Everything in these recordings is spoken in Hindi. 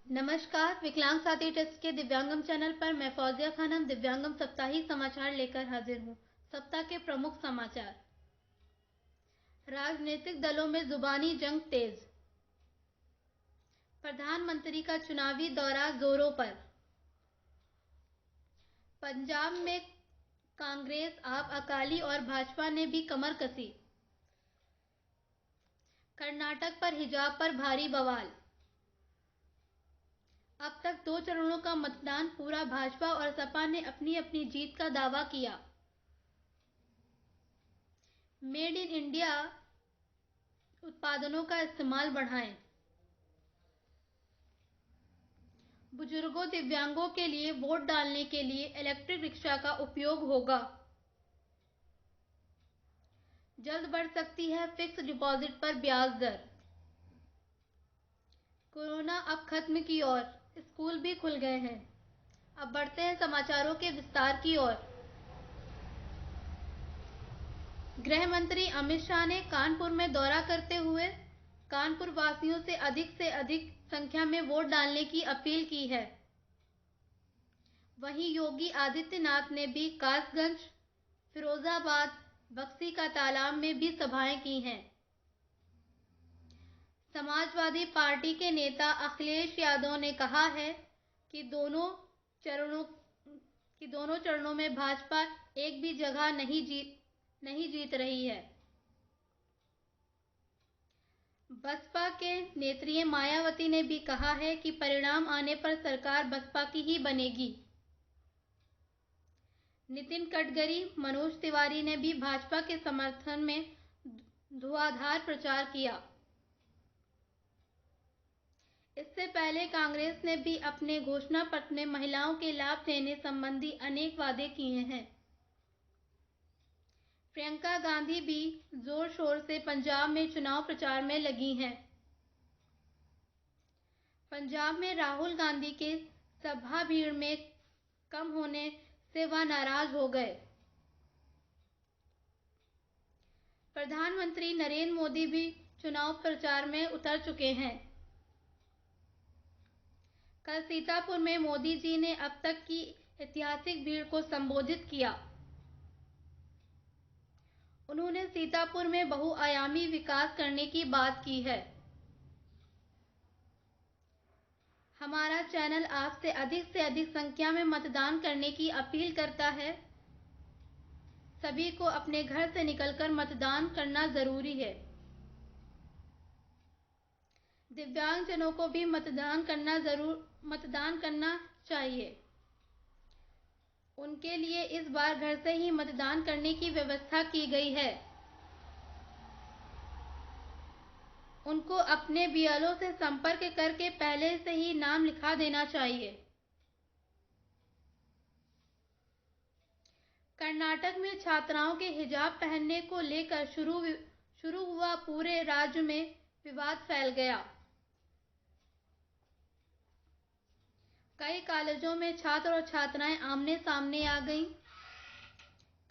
नमस्कार, विकलांग साथी ट्रस्ट के दिव्यांगम चैनल पर मैं फौजिया खानम दिव्यांगम साप्ताहिक समाचार लेकर हाजिर हूँ। सप्ताह के प्रमुख समाचार। राजनीतिक दलों में जुबानी जंग तेज। प्रधानमंत्री का चुनावी दौरा जोरों पर। पंजाब में कांग्रेस, आप, अकाली और भाजपा ने भी कमर कसी। कर्नाटक पर हिजाब पर भारी बवाल। अब तक 2 चरणों का मतदान पूरा, भाजपा और सपा ने अपनी अपनी जीत का दावा किया। मेड इन इंडिया उत्पादनों का इस्तेमाल बढ़ाएं। बुजुर्गों दिव्यांगों के लिए वोट डालने के लिए इलेक्ट्रिक रिक्शा का उपयोग होगा। जल्द बढ़ सकती है फिक्स डिपॉजिट पर ब्याज दर। कोरोना अब खत्म की ओर, स्कूल भी खुल गए हैं। अब बढ़ते हैं समाचारों के विस्तार की ओर। गृह मंत्री अमित शाह ने कानपुर में दौरा करते हुए कानपुर वासियों से अधिक संख्या में वोट डालने की अपील की है। वहीं योगी आदित्यनाथ ने भी कासगंज, फिरोजाबाद, बक्सी का तालाब में भी सभाएं की हैं। समाजवादी पार्टी के नेता अखिलेश यादव ने कहा है कि दोनों चरणों में भाजपा एक भी जगह नहीं जीत रही है। बसपा के नेत्री मायावती ने भी कहा है कि परिणाम आने पर सरकार बसपा की ही बनेगी। नितिन गडकरी, मनोज तिवारी ने भी भाजपा के समर्थन में धुआंधार प्रचार किया। इससे पहले कांग्रेस ने भी अपने घोषणा पत्र में महिलाओं के लाभ देने संबंधी अनेक वादे किए हैं। प्रियंका गांधी भी जोर शोर से पंजाब में चुनाव प्रचार में लगी हैं। पंजाब में राहुल गांधी के सभा भीड़ में कम होने से वह नाराज हो गए। प्रधानमंत्री नरेंद्र मोदी भी चुनाव प्रचार में उतर चुके हैं। कल सीतापुर में मोदी जी ने अब तक की ऐतिहासिक भीड़ को संबोधित किया। उन्होंने सीतापुर में बहुआयामी विकास करने की बात की है। हमारा चैनल आपसे अधिक संख्या में मतदान करने की अपील करता है। सभी को अपने घर से निकलकर मतदान करना जरूरी है। दिव्यांगजनों को भी मतदान करना चाहिए। उनके लिए इस बार घर से ही मतदान करने की व्यवस्था की गई है। उनको अपने बीएलओ से संपर्क करके पहले से ही नाम लिखा देना चाहिए। कर्नाटक में छात्राओं के हिजाब पहनने को लेकर शुरू हुआ पूरे राज्य में विवाद फैल गया। कई कॉलेजों में छात्र और छात्राएं आमने सामने आ गईं।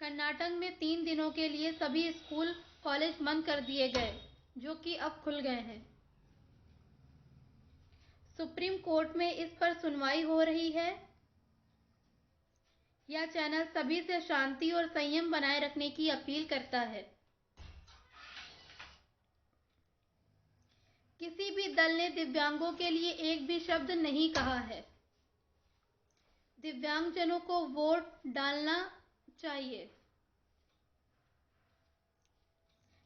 कर्नाटक में 3 दिनों के लिए सभी स्कूल कॉलेज बंद कर दिए गए, जो कि अब खुल गए हैं। सुप्रीम कोर्ट में इस पर सुनवाई हो रही है। यह चैनल सभी से शांति और संयम बनाए रखने की अपील करता है। किसी भी दल ने दिव्यांगों के लिए एक भी शब्द नहीं कहा है। दिव्यांगजनों को वोट डालना चाहिए,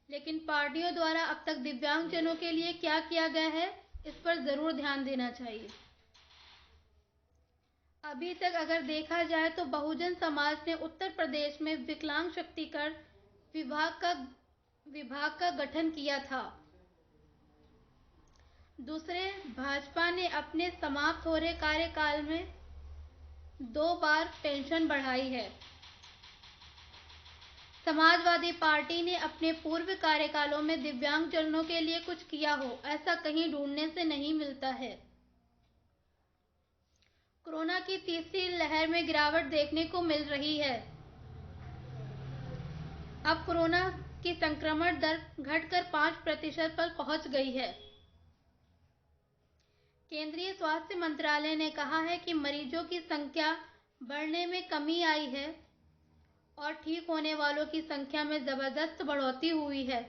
लेकिन पार्टियों द्वारा अब तक दिव्यांगजनों के लिए क्या किया गया है, इस पर जरूर ध्यान देना चाहिए। अभी तक अगर देखा जाए तो बहुजन समाज ने उत्तर प्रदेश में विकलांग शक्तिकरण विभाग का गठन किया था। दूसरे, भाजपा ने अपने समाप्त हो रहे कार्यकाल में 2 बार पेंशन बढ़ाई है। समाजवादी पार्टी ने अपने पूर्व कार्यकालों में दिव्यांगजनों के लिए कुछ किया हो, ऐसा कहीं ढूंढने से नहीं मिलता है। कोरोना की तीसरी लहर में गिरावट देखने को मिल रही है। अब कोरोना की संक्रमण दर घटकर 5% पर पहुंच गई है। केंद्रीय स्वास्थ्य मंत्रालय ने कहा है कि मरीजों की संख्या बढ़ने में कमी आई है और ठीक होने वालों की संख्या में जबरदस्त बढ़ोतरी हुई है,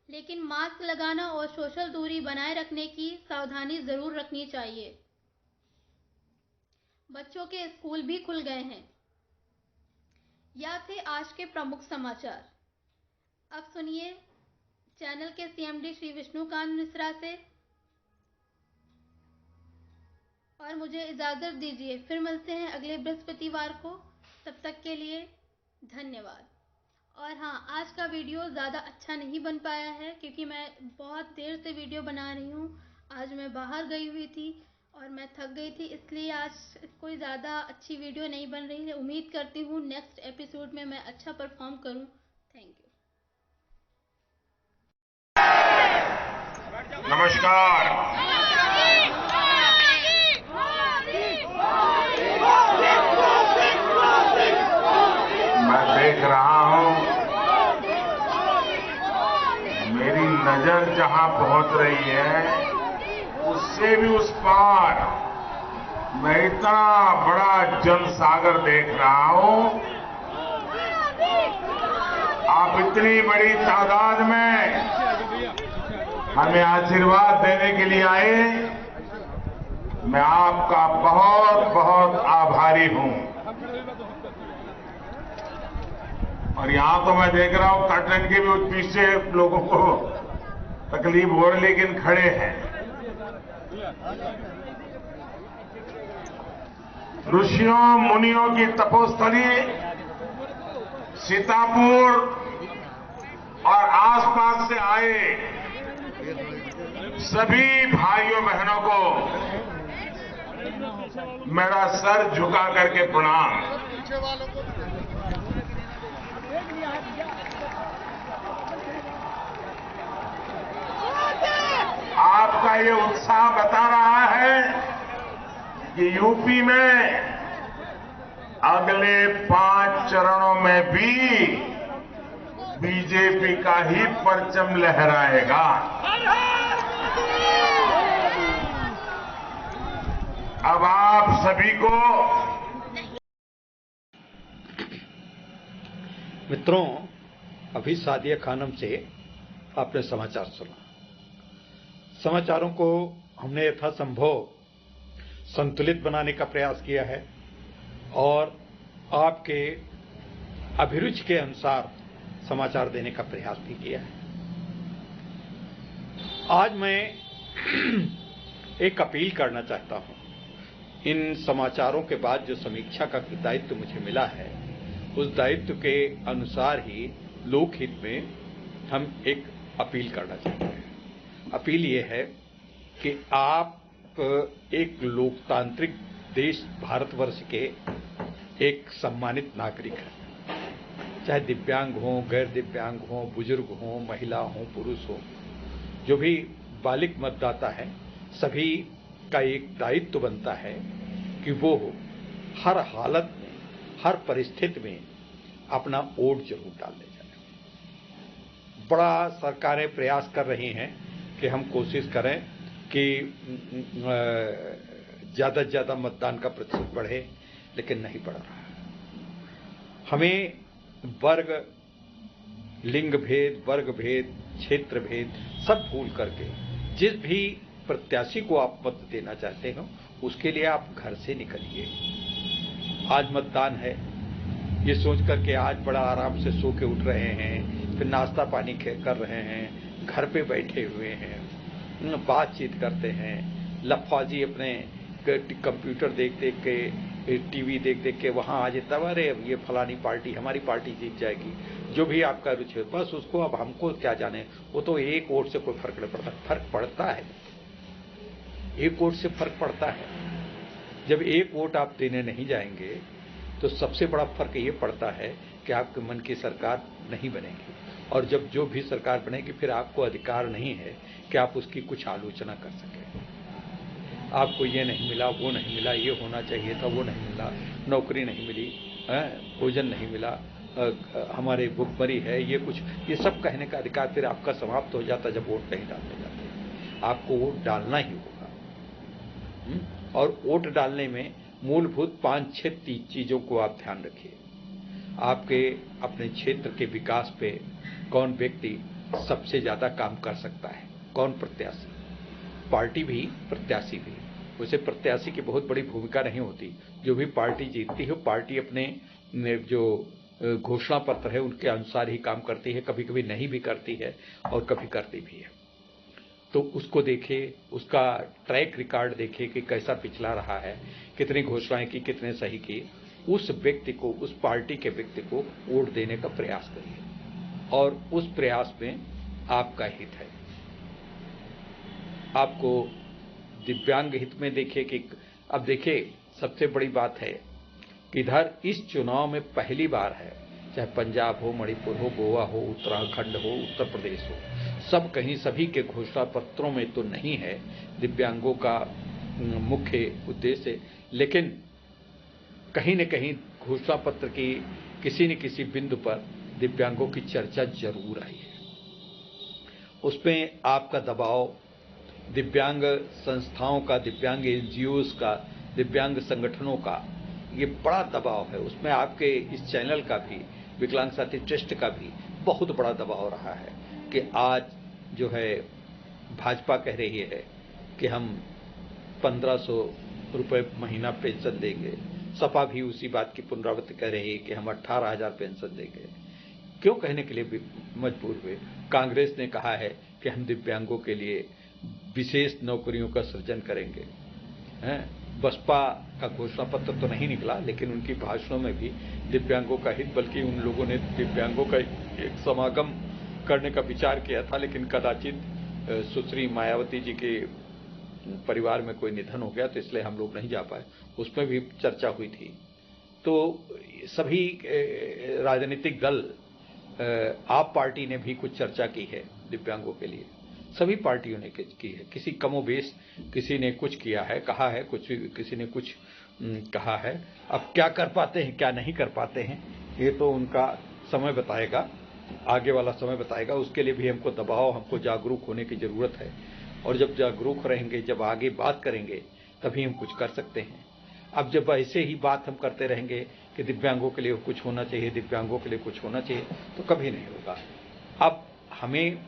लेकिन मास्क लगाना और सोशल दूरी बनाए रखने की सावधानी जरूर रखनी चाहिए। बच्चों के स्कूल भी खुल गए हैं। यह थे आज के प्रमुख समाचार। अब सुनिए चैनल के सीएमडी श्री विष्णुकांत मिश्रा से, और मुझे इजाजत दीजिए। फिर मिलते हैं अगले बृहस्पतिवार को। तब तक के लिए धन्यवाद। और हाँ, आज का वीडियो ज़्यादा अच्छा नहीं बन पाया है क्योंकि मैं बहुत देर से वीडियो बना रही हूँ। आज मैं बाहर गई हुई थी और मैं थक गई थी, इसलिए आज कोई ज़्यादा अच्छी वीडियो नहीं बन रही है। उम्मीद करती हूँ नेक्स्ट एपिसोड में मैं अच्छा परफॉर्म करूँ। Thank you. नमस्कार। मैं देख रहा हूं मेरी नजर जहां पहुंच रही है उससे भी उस पार मैं इतना बड़ा जनसागर देख रहा हूं। आप इतनी बड़ी तादाद में हमें आशीर्वाद देने के लिए आए, मैं आपका बहुत बहुत आभारी हूं। और यहां तो मैं देख रहा हूं कर्टन के भी पीछे लोगों को तकलीफ हो रही, लेकिन खड़े हैं। ऋषियों मुनियों की तपोस्थली सीतापुर और आसपास से आए सभी भाइयों बहनों को मेरा सर झुका करके प्रणाम। आपका ये उत्साह बता रहा है कि यूपी में अगले 5 चरणों में भी बीजेपी का ही परचम लहराएगा। अब आप सभी को मित्रों, अभी सादिया खानम से आपने समाचार सुना। समाचारों को हमने यथासंभव संतुलित बनाने का प्रयास किया है और आपके अभिरुचि के अनुसार समाचार देने का प्रयास भी किया है। आज मैं एक अपील करना चाहता हूं। इन समाचारों के बाद जो समीक्षा का दायित्व मुझे मिला है, उस दायित्व के अनुसार ही लोकहित में हम एक अपील करना चाहते हैं। अपील ये है कि आप एक लोकतांत्रिक देश भारतवर्ष के एक सम्मानित नागरिक हैं, चाहे दिव्यांग हो, गैर दिव्यांग हो, बुजुर्ग हो, महिला हो, पुरुष हो, जो भी बालिग मतदाता है, सभी का एक दायित्व बनता है कि वो हर हालत में, हर परिस्थिति में अपना वोट जरूर डालने जाए। बड़ा सरकारें प्रयास कर रही हैं कि हम कोशिश करें कि ज्यादा से ज्यादा मतदान का प्रतिशत बढ़े, लेकिन नहीं बढ़ रहा है। हमें वर्ग, लिंग भेद, वर्ग भेद, क्षेत्र भेद सब भूल करके जिस भी प्रत्याशी को आप मत देना चाहते हो उसके लिए आप घर से निकलिए। आज मतदान है, ये सोच करके आज बड़ा आराम से सो के उठ रहे हैं, फिर नाश्ता पानी कर रहे हैं, घर पे बैठे हुए हैं, बातचीत करते हैं, लफाजी अपने कंप्यूटर देख देख के, टीवी देख देख के वहां आ जाता है, अरे ये फलानी पार्टी, हमारी पार्टी जीत जाएगी। जो भी आपका रुचि है, बस उसको अब हमको क्या जाने, वो तो एक वोट से कोई फर्क नहीं पड़ता। फर्क पड़ता है, एक वोट से फर्क पड़ता है। जब एक वोट आप देने नहीं जाएंगे तो सबसे बड़ा फर्क ये पड़ता है कि आपके मन की सरकार नहीं बनेगी, और जब जो भी सरकार बनेगी फिर आपको अधिकार नहीं है कि आप उसकी कुछ आलोचना कर सकें। आपको ये नहीं मिला, वो नहीं मिला, ये होना चाहिए था, वो नहीं मिला, नौकरी नहीं मिली, भोजन नहीं मिला, हमारे भूखमरी है, ये कुछ, ये सब कहने का अधिकार फिर आपका समाप्त हो जाता जब वोट नहीं डालने जाते। आपको वोट डालना ही होगा। और वोट डालने में मूलभूत 5-6 चीजों को आप ध्यान रखिए। आपके अपने क्षेत्र के विकास पे कौन व्यक्ति सबसे ज्यादा काम कर सकता है, कौन प्रत्याशी, पार्टी भी प्रत्याशी भी। वैसे प्रत्याशी की बहुत बड़ी भूमिका नहीं होती, जो भी पार्टी जीतती है पार्टी अपने जो घोषणा पत्र है उनके अनुसार ही काम करती है, कभी कभी नहीं भी करती है और कभी करती भी है। तो उसको देखे, उसका ट्रैक रिकॉर्ड देखे कि कैसा पिछला रहा है, कितनी घोषणाएं की, कितने सही की। उस व्यक्ति को, उस पार्टी के व्यक्ति को वोट देने का प्रयास करिए और उस प्रयास में आपका हित है। आपको दिव्यांग हित में देखिए कि अब देखिए सबसे बड़ी बात है कि इधर इस चुनाव में पहली बार है, चाहे पंजाब हो, मणिपुर हो, गोवा हो, उत्तराखंड हो, उत्तर प्रदेश हो, सब कहीं सभी के घोषणा पत्रों में तो नहीं है दिव्यांगों का मुख्य उद्देश्य, लेकिन कहीं न कहीं घोषणा पत्र की किसी न किसी बिंदु पर दिव्यांगों की चर्चा जरूर आई है। उसमें आपका दबाव, दिव्यांग संस्थाओं का, दिव्यांग एनजीओज का, दिव्यांग संगठनों का ये बड़ा दबाव है। उसमें आपके इस चैनल का भी, विकलांग साथी ट्रस्ट का भी बहुत बड़ा दबाव रहा है कि आज जो है भाजपा कह रही है कि हम 1500 रुपये महीना पेंशन देंगे, सपा भी उसी बात की पुनरावृत्ति कर रही है कि हम 18,000 पेंशन देंगे। क्यों कहने के लिए मजबूर हुए? कांग्रेस ने कहा है कि हम दिव्यांगों के लिए विशेष नौकरियों का सृजन करेंगे। बसपा का घोषणा पत्र तो नहीं निकला, लेकिन उनकी भाषणों में भी दिव्यांगों का हित, बल्कि उन लोगों ने दिव्यांगों का एक समागम करने का विचार किया था, लेकिन कदाचित सुश्री मायावती जी के परिवार में कोई निधन हो गया तो इसलिए हम लोग नहीं जा पाए। उसमें भी चर्चा हुई थी। तो सभी राजनीतिक दल, आप पार्टी ने भी कुछ चर्चा की है दिव्यांगों के लिए, सभी पार्टियों ने की है। किसी कमोबेश किसी ने कुछ किया है, कहा है कुछ, किसी ने कुछ कहा है। अब क्या कर पाते हैं, क्या नहीं कर पाते हैं, ये तो उनका समय बताएगा, आगे वाला समय बताएगा। उसके लिए भी हमको दबाव, हमको जागरूक होने की जरूरत है। और जब जागरूक रहेंगे, जब आगे बात करेंगे, तभी हम कुछ कर सकते हैं। अब जब ऐसे ही बात हम करते रहेंगे कि दिव्यांगों के लिए कुछ होना चाहिए, दिव्यांगों के लिए कुछ होना चाहिए, तो कभी नहीं होगा। अब हमें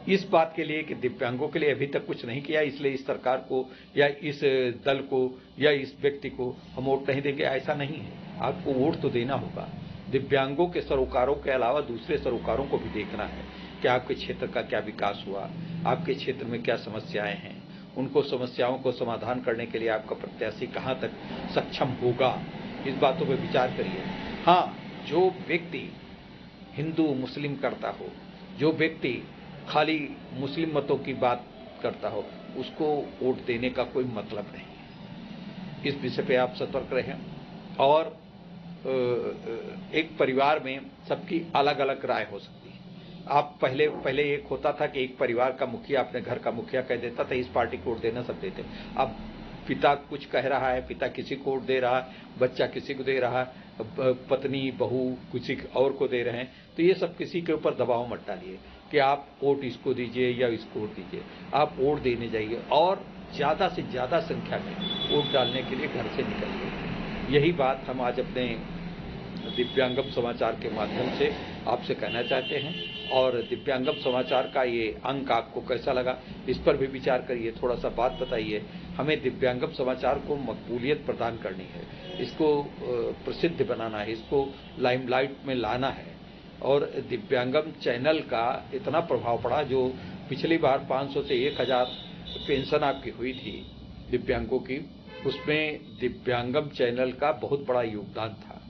इस बात के लिए कि दिव्यांगों के लिए अभी तक कुछ नहीं किया, इसलिए इस सरकार को या इस दल को या इस व्यक्ति को हम वोट नहीं देंगे, ऐसा नहीं है। आपको वोट तो देना होगा। दिव्यांगों के सरोकारों के अलावा दूसरे सरोकारों को भी देखना है कि आपके क्षेत्र का क्या विकास हुआ, आपके क्षेत्र में क्या समस्याएं हैं, उनको समस्याओं को समाधान करने के लिए आपका प्रत्याशी कहां तक सक्षम होगा, इस बातों पर विचार करिए। हाँ, जो व्यक्ति हिंदू मुस्लिम करता हो, जो व्यक्ति खाली मुस्लिम मतों की बात करता हो, उसको वोट देने का कोई मतलब नहीं। इस विषय पे आप सतर्क रहें। और एक परिवार में सबकी अलग अलग राय हो सकती है। आप पहले एक होता था कि एक परिवार का मुखिया अपने घर का मुखिया कह देता था, इस पार्टी को वोट देना, सब देते। अब पिता कुछ कह रहा है, पिता किसी को वोट दे रहा है, बच्चा किसी को दे रहा है, पत्नी बहू किसी और को दे रहे हैं। तो ये सब किसी के ऊपर दबाव मत डालिए कि आप वोट इसको दीजिए या इसको वोट दीजिए। आप वोट देने जाइए और ज्यादा से ज्यादा संख्या में वोट डालने के लिए घर से निकलिए। यही बात हम आज अपने दिव्यांगम समाचार के माध्यम से आपसे कहना चाहते हैं। और दिव्यांगम समाचार का ये अंक आपको कैसा लगा, इस पर भी विचार करिए, थोड़ा सा बात बताइए। हमें दिव्यांगम समाचार को मकबूलियत प्रदान करनी है, इसको प्रसिद्ध बनाना है, इसको लाइमलाइट में लाना है। और दिव्यांगम चैनल का इतना प्रभाव पड़ा, जो पिछली बार 500 से 1000 पेंशन आपकी हुई थी दिव्यांगों की, उसमें दिव्यांगम चैनल का बहुत बड़ा योगदान था।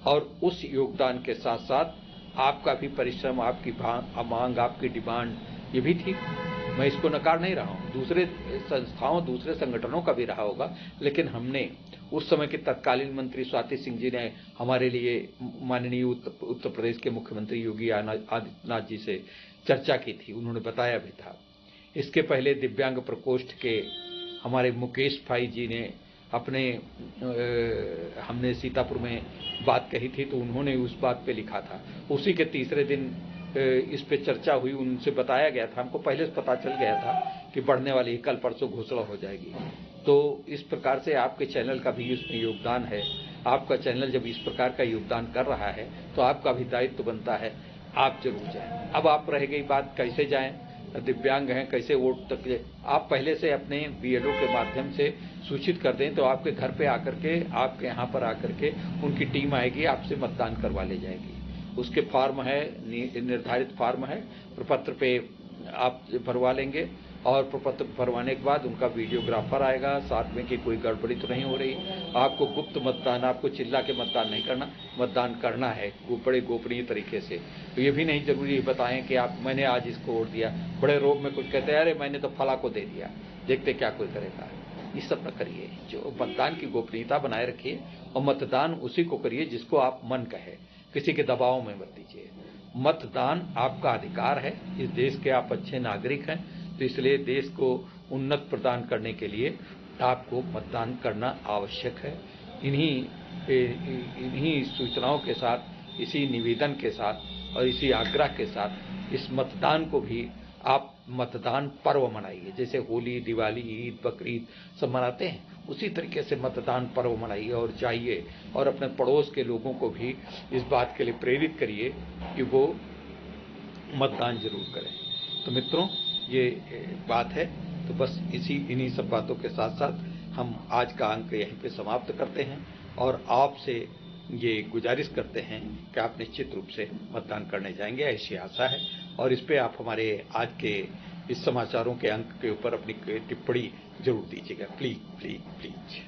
और उस योगदान के साथ साथ आपका भी परिश्रम, आपकी मांग, आपकी डिमांड ये भी थी। मैं इसको नकार नहीं रहा हूँ, दूसरे संस्थाओं, दूसरे संगठनों का भी रहा होगा, लेकिन हमने उस समय के तत्कालीन मंत्री स्वाति सिंह जी ने हमारे लिए माननीय उत्तर प्रदेश के मुख्यमंत्री योगी आदित्यनाथ जी से चर्चा की थी, उन्होंने बताया भी था। इसके पहले दिव्यांग प्रकोष्ठ के हमारे मुकेश भाई जी ने अपने हमने सीतापुर में बात कही थी तो उन्होंने उस बात पे लिखा था। उसी के तीसरे दिन इस पे चर्चा हुई, उनसे बताया गया था, हमको पहले से पता चल गया था कि बढ़ने वाली कल परसों घोषणा हो जाएगी। तो इस प्रकार से आपके चैनल का भी इसमें योगदान है। आपका चैनल जब इस प्रकार का योगदान कर रहा है तो आपका भी दायित्व बनता है, आप जरूर जाएं। अब आप रह गई बात कैसे जाएं, दिव्यांग हैं कैसे वोट तक, आप पहले से अपने बीएलओ के माध्यम से सूचित कर दें तो आपके घर पे आकर के, आपके यहाँ पर आकर के उनकी टीम आएगी, आपसे मतदान करवा ले जाएगी। उसके फॉर्म है, निर्धारित फॉर्म है, प्रपत्र पे आप भरवा लेंगे और प्रपत्र भरवाने के बाद उनका वीडियोग्राफर आएगा साथ में कि कोई गड़बड़ी तो नहीं हो रही। आपको गुप्त मतदान, आपको चिल्ला के मतदान नहीं करना, मतदान करना है बड़े गोपनीय तरीके से। तो ये भी नहीं जरूरी बताएं कि आप मैंने आज इसको वोट दिया, बड़े रोब में कुछ कहते हैं अरे मैंने तो फला को दे दिया, देखते क्या कोई करेगा। ये सब न करिए, जो मतदान की गोपनीयता बनाए रखिए और मतदान उसी को करिए जिसको आप मन कहे, किसी के दबाव में मत दीजिए। मतदान आपका अधिकार है, इस देश के आप अच्छे नागरिक हैं, तो इसलिए देश को उन्नत प्रदान करने के लिए आपको मतदान करना आवश्यक है। इन्हीं सूचनाओं के साथ, इसी निवेदन के साथ और इसी आग्रह के साथ इस मतदान को भी आप मतदान पर्व मनाइए। जैसे होली, दिवाली, ईद, बकरीद सब मनाते हैं, उसी तरीके से मतदान पर्व मनाइए और जाइए और अपने पड़ोस के लोगों को भी इस बात के लिए प्रेरित करिए कि वो मतदान जरूर करें। तो मित्रों, ये बात है। तो बस इन्हीं सब बातों के साथ साथ हम आज का अंक यहीं पे समाप्त करते हैं और आपसे ये गुजारिश करते हैं कि आप निश्चित रूप से मतदान करने जाएंगे, ऐसी आशा है। और इस पे आप हमारे आज के इस समाचारों के अंक के ऊपर अपनी टिप्पणी जरूर दीजिएगा, प्लीज प्लीज प्लीज।